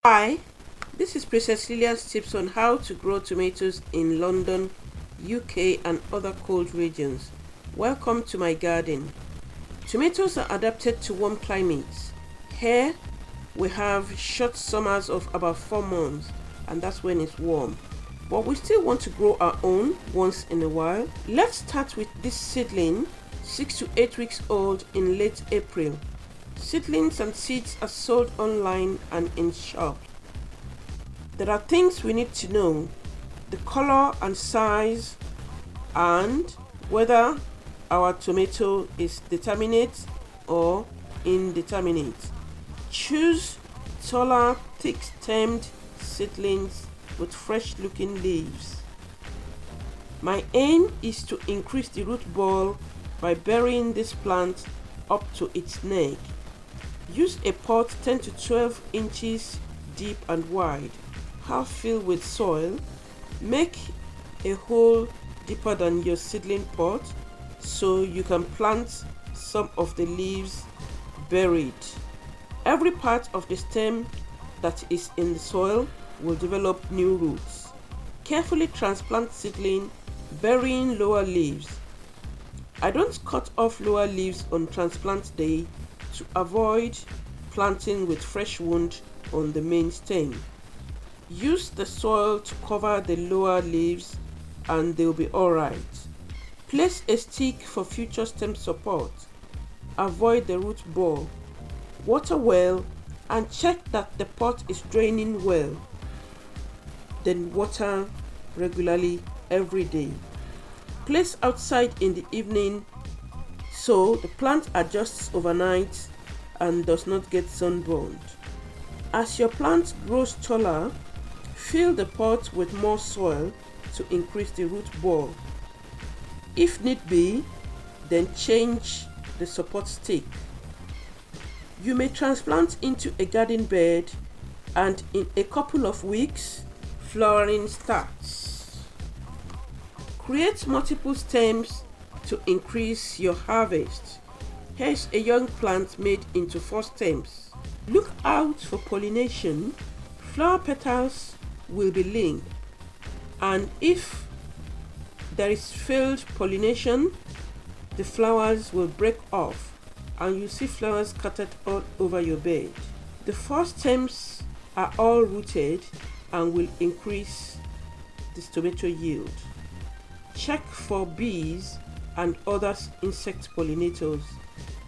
Hi, this is Princess Lillian's tips on how to grow tomatoes in London, UK and other cold regions. Welcome to my garden. Tomatoes are adapted to warm climates. Here we have short summers of about 4 months, and that's when it's warm. But we still want to grow our own once in a while. Let's start with this seedling, 6 to 8 weeks old, in late April. Seedlings and seeds are sold online and in shops. There are things we need to know: the color and size, and whether our tomato is determinate or indeterminate. Choose taller, thick-stemmed seedlings with fresh-looking leaves. My aim is to increase the root ball by burying this plant up to its neck. Use a pot 10 to 12 inches deep and wide, half filled with soil. Make a hole deeper than your seedling pot so you can plant some of the leaves buried. Every part of the stem that is in the soil will develop new roots. Carefully transplant seedling, burying lower leaves. I don't cut off lower leaves on transplant day to avoid planting with fresh wound on the main stem. Use the soil to cover the lower leaves and they'll be alright. Place a stick for future stem support. Avoid the root ball. Water well and check that the pot is draining well. Then water regularly every day. Place outside in the evening so the plant adjusts overnight and does not get sunburned. As your plant grows taller, fill the pot with more soil to increase the root ball. If need be, then change the support stick. You may transplant into a garden bed, and in a couple of weeks, flowering starts. Create multiple stems to increase your harvest. Here's a young plant made into 4 stems. Look out for pollination. Flower petals will be limp, and if there is failed pollination, the flowers will break off and you see flowers scattered all over your bed. The 4 stems are all rooted and will increase this tomato yield. Check for bees and other insect pollinators.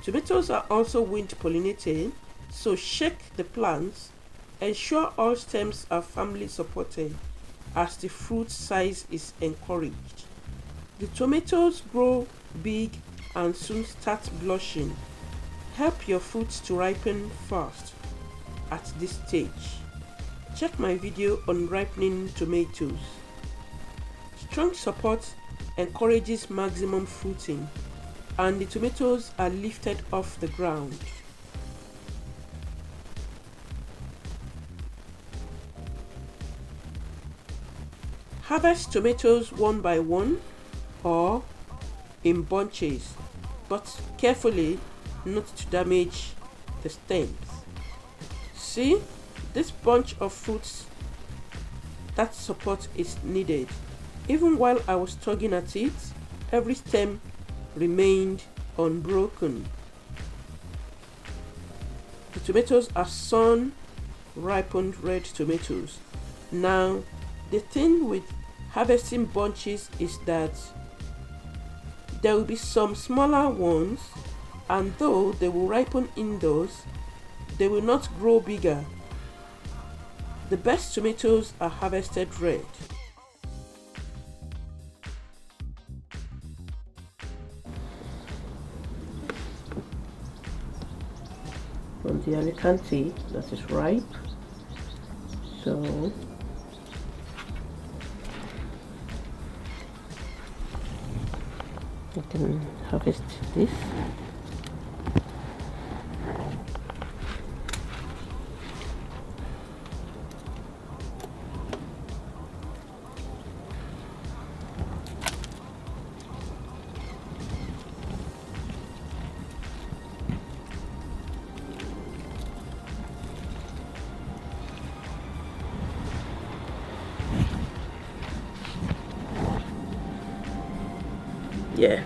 Tomatoes are also wind pollinated, so shake the plants. Ensure all stems are firmly supported as the fruit size is encouraged. The tomatoes grow big and soon start blushing. Help your fruits to ripen fast at this stage. Check my video on ripening tomatoes. Strong support encourages maximum fruiting, and the tomatoes are lifted off the ground. Harvest tomatoes one by one or in bunches, but carefully not to damage the stems. See, this bunch of fruits, that support is needed. Even while I was tugging at it, every stem remained unbroken. The tomatoes are sun ripened red tomatoes. Now, the thing with harvesting bunches is that there will be some smaller ones, and though they will ripen indoors, they will not grow bigger. The best tomatoes are harvested red. From the Alicante that is ripe, so you can harvest this. Yeah,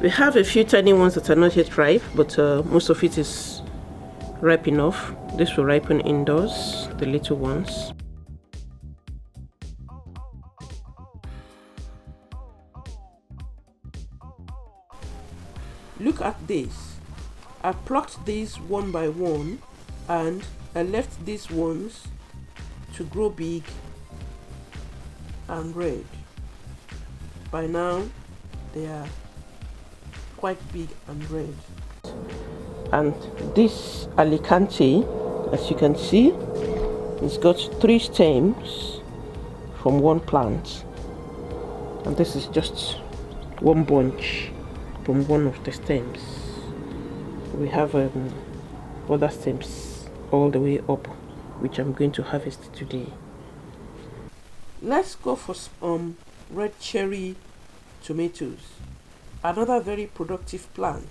we have a few tiny ones that are not yet ripe, but most of it is ripe enough. This will ripen indoors, the little ones. Look at this. I plucked these one by one and I left these ones to grow big and red. By now they are quite big and red. And this Alicante, as you can see, it's got 3 stems from one plant, and this is just one bunch from one of the stems. We have other stems all the way up, which I'm going to harvest today. Let's go for red cherry tomatoes, another very productive plant.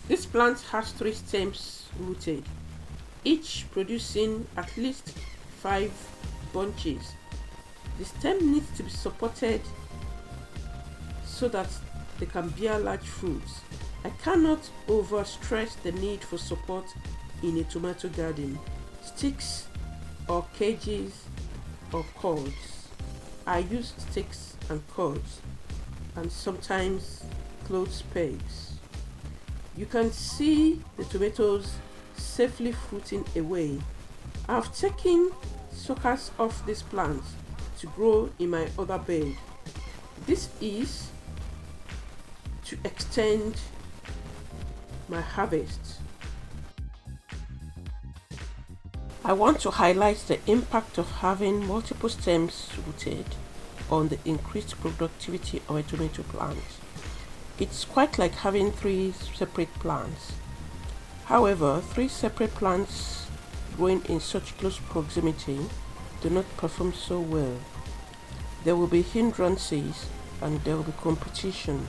This plant has 3 stems rooted, each producing at least 5 bunches. The stem needs to be supported so that they can bear large fruits. I cannot overstress the need for support in a tomato garden. Sticks or cages or cords. I use sticks and cords, and sometimes clothes pegs. You can see the tomatoes safely fruiting away. I've taken suckers off these plants to grow in my other bed. This is to extend my harvest. I want to highlight the impact of having multiple stems rooted on the increased productivity of a tomato plant. It's quite like having 3 separate plants. However, 3 separate plants growing in such close proximity do not perform so well. There will be hindrances and there will be competition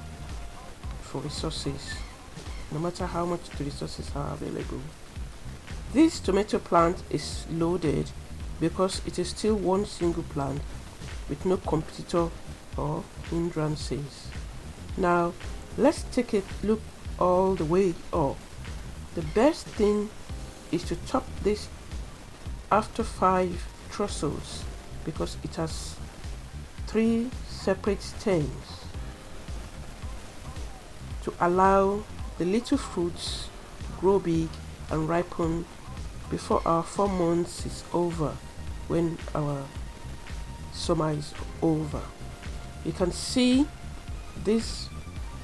for resources, no matter how much the resources are available. This tomato plant is loaded because it is still one single plant with no competitor or hindrances. Now, let's take a look all the way up. The best thing is to top this after 5 trussels because it has 3 separate stems to allow the little fruits grow big and ripen before our 4 months is over, when our summer is over. You can see these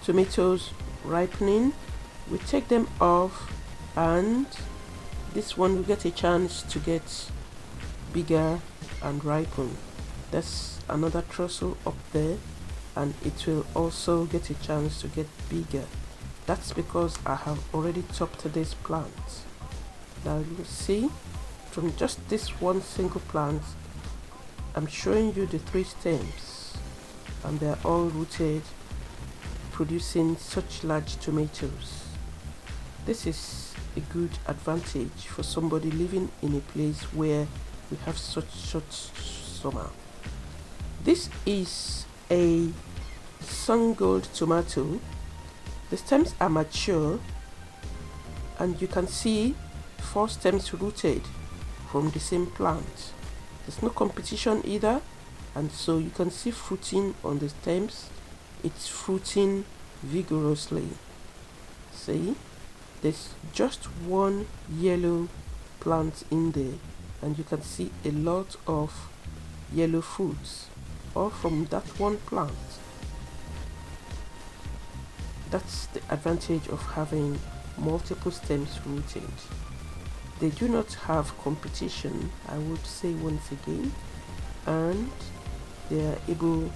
tomatoes ripening. We take them off and this one will get a chance to get bigger and ripen. There's another trussel up there and it will also get a chance to get bigger. That's because I have already topped this plant. Now you see, from just this one single plant, I'm showing you the 3 stems and they're all rooted, producing such large tomatoes. This is a good advantage for somebody living in a place where we have such short summer. This is a sun gold tomato. The stems are mature and you can see 4 stems rooted from the same plant. There's no competition either, and so you can see fruiting on the stems. It's fruiting vigorously. See, there's just one yellow plant in there and you can see a lot of yellow fruits all from that one plant. That's the advantage of having multiple stems rooted. They do not have competition, I would say once again, and they are able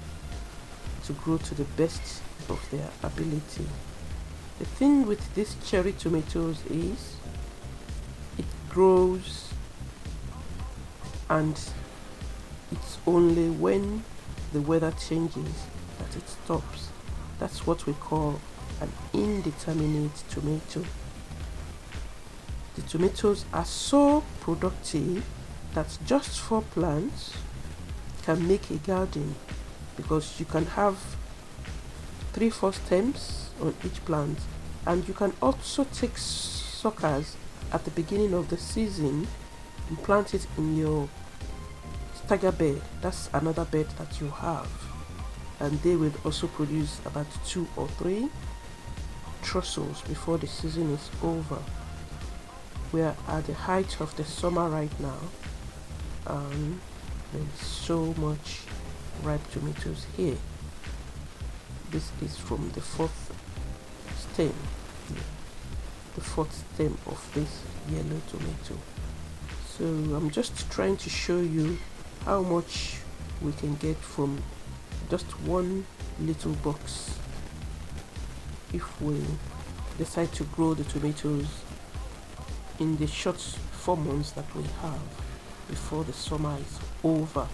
to grow to the best of their ability. The thing with these cherry tomatoes is it grows, and it's only when the weather changes that it stops. That's what we call an indeterminate tomato. The tomatoes are so productive that just 4 plants can make a garden, because you can have 3-4 stems on each plant, and you can also take suckers at the beginning of the season and plant it in your stagger bed. That's another bed that you have, and they will also produce about 2 or 3 trussels before the season is over. We are at the height of the summer right now, and there's so much ripe tomatoes here. This is from the 4th stem, the 4th stem of this yellow tomato. So I'm just trying to show you how much we can get from just one little box if we decide to grow the tomatoes in the short 4 months that we have before the summer is over.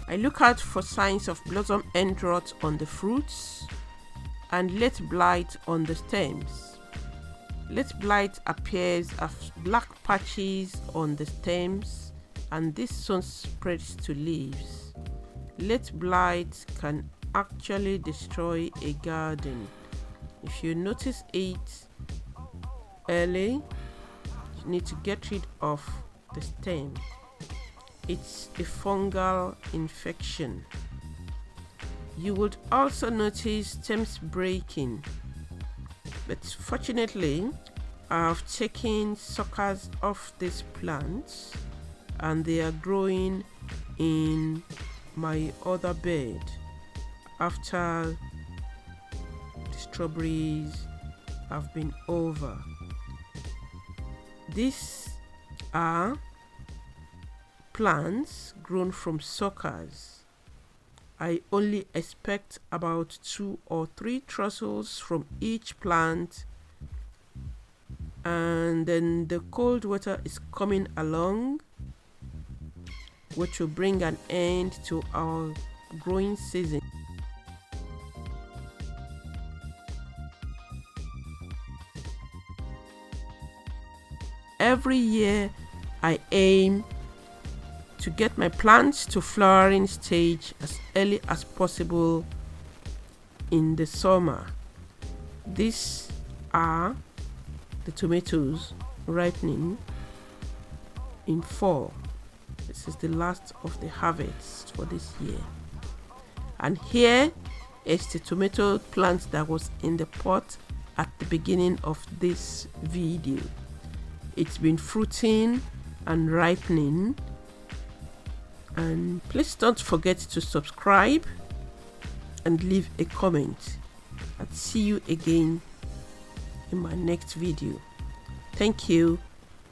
I look out for signs of blossom end rot on the fruits and late blight on the stems. Late blight appears as black patches on the stems, and this soon spreads to leaves. Late blight can actually destroy a garden. If you notice it early, you need to get rid of the stem. It's a fungal infection. You would also notice stems breaking, but fortunately I've taken suckers off these plants and they are growing in my other bed after the strawberries have been over. These are plants grown from suckers. I only expect about 2 or 3 trussels from each plant, and then the cold weather is coming along, which will bring an end to our growing season. Every year I aim to get my plants to flowering stage as early as possible in the summer. These are the tomatoes ripening in fall. This is the last of the harvest for this year. And here is the tomato plant that was in the pot at the beginning of this video. It's been fruiting and ripening. And please don't forget to subscribe and leave a comment. I'll see you again in my next video. Thank you.